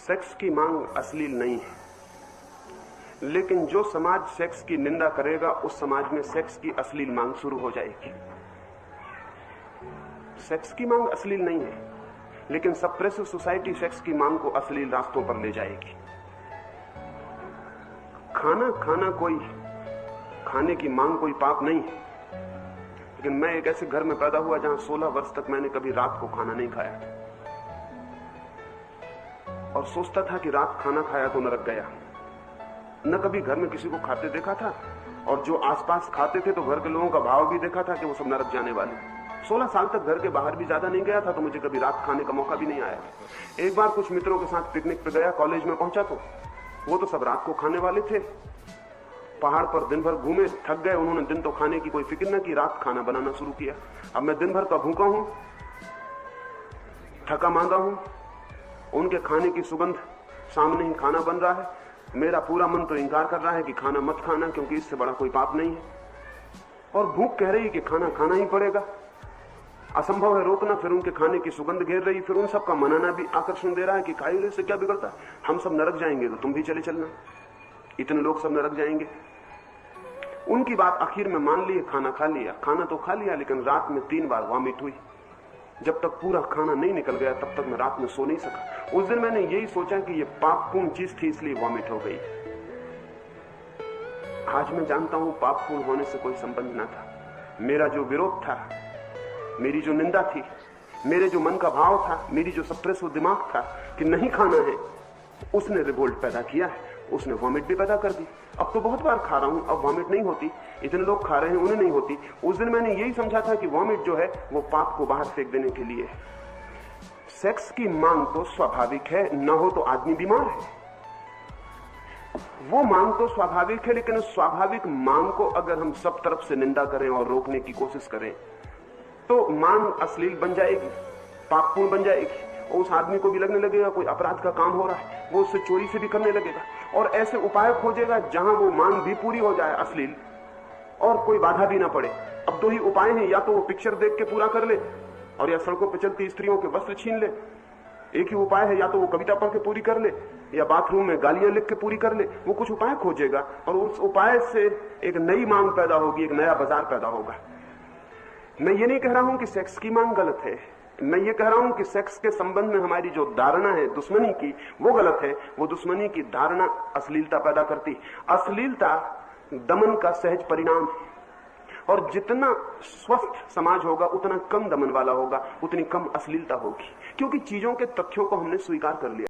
Sex की मांग अश्लील नहीं है, लेकिन जो समाज सेक्स की निंदा करेगा उस समाज में सेक्स की अश्लील मांग शुरू हो जाएगी। सेक्स की मांग अश्लील नहीं है, लेकिन सप्रेसिव सोसाइटी सेक्स की मांग को अश्लील रास्तों पर ले जाएगी। खाना कोई खाने की मांग कोई पाप नहीं है, लेकिन मैं एक ऐसे घर में पैदा हुआ जहां 16 वर्ष तक मैंने कभी रात को खाना नहीं खाया था और सोचता था कि रात खाना खाया तो नरक गया। न कभी घर में किसी को खाते देखा था, और जो आसपास खाते थे तो घर के लोगों का भाव भी देखा था कि वो सब नरक जाने वाले। 16 साल तक घर के बाहर भी ज्यादा नहीं गया था, तो मुझे कभी रात खाने का मौका भी नहीं आया। एक बार कुछ मित्रों के साथ पिकनिक पे गया, कॉलेज में पहुंचा तो वो तो सब रात को खाने वाले थे। पहाड़ पर दिन भर घूमे, थक गए, उन्होंने दिन तो खाने की कोई फिक्र न की, रात खाना बनाना शुरू किया। अब मैं दिन भर का भूखा हूं, थका मांदा हूं, उनके खाने की सुगंध सामने ही खाना बन रहा है। मेरा पूरा मन तो इंकार कर रहा है कि खाना मत खाना, क्योंकि इससे बड़ा कोई पाप नहीं है, और भूख कह रही है कि खाना खाना ही पड़ेगा, असंभव है रोकना। फिर उनके खाने की सुगंध घेर रही, फिर उन सबका मनाना भी आकर्षण दे रहा है कि खाइए, से क्या बिगड़ता, हम सब नरक जाएंगे तो तुम भी चले चलना, इतने लोग सब नरक जाएंगे। उनकी बात आखिर में मान ली, खाना खा लिया। खाना तो खा लिया, लेकिन रात में 3 बार वॉमिट हुई। जब तक पूरा खाना नहीं निकल गया तब तक मैं रात में सो नहीं सका। उस दिन मैंने यही सोचा कि ये पापपूर्ण चीज थी, इसलिए वॉमिट हो गई। आज मैं जानता हूं पापपूर्ण होने से कोई संबंध ना था। मेरा जो विरोध था, मेरी जो निंदा थी, मेरे जो मन का भाव था, मेरी जो सप्रेस दिमाग था कि नहीं खाना है, उसने रिवोल्ट पैदा किया है, उसने वॉमिट भी पैदा कर दी। अब तो बहुत बार खा रहा हूं, अब वॉमिट नहीं होती। इतने लोग खा रहे हैं, उन्हें नहीं होती। उस दिन मैंने यही समझा था कि वॉमिट जो है वो पाप को बाहर फेंक देने के लिए है। सेक्स की मांग तो स्वाभाविक है, न हो तो आदमी बीमार है। वो मांग तो स्वाभाविक है, लेकिन उस स्वाभाविक मांग को अगर हम सब तरफ से निंदा करें और रोकने की कोशिश करें तो मांग अश्लील बन जाएगी, पापपूर्ण बन जाएगी, और उस आदमी को भी लगने लगेगा कोई अपराध का काम हो रहा है, वो उससे चोरी से भी करने लगेगा और ऐसे उपाय खोजेगा जहां वो मांग भी पूरी हो जाए अश्लील और कोई बाधा भी ना पड़े। अब 2 ही उपाय हैं, या तो वो पिक्चर देख के पूरा कर ले और या सड़कों पर चलती स्त्रियों के वस्त्र छीन ले। एक ही उपाय है, या तो वो कविता पढ़ के पूरी कर ले या बाथरूम में गालियां लिख के पूरी कर ले। वो कुछ उपाय खोजेगा और उस उपाय से एक नई मांग पैदा होगी, एक नया बाजार पैदा होगा। मैं ये नहीं कह रहा हूं कि सेक्स की मांग गलत है, मैं ये कह रहा हूं कि सेक्स के संबंध में हमारी जो धारणा है दुश्मनी की, वो गलत है। वो दुश्मनी की धारणा अश्लीलता पैदा करती। अश्लीलता दमन का सहज परिणाम है, और जितना स्वस्थ समाज होगा उतना कम दमन वाला होगा, उतनी कम अश्लीलता होगी, क्योंकि चीजों के तथ्यों को हमने स्वीकार कर लिया।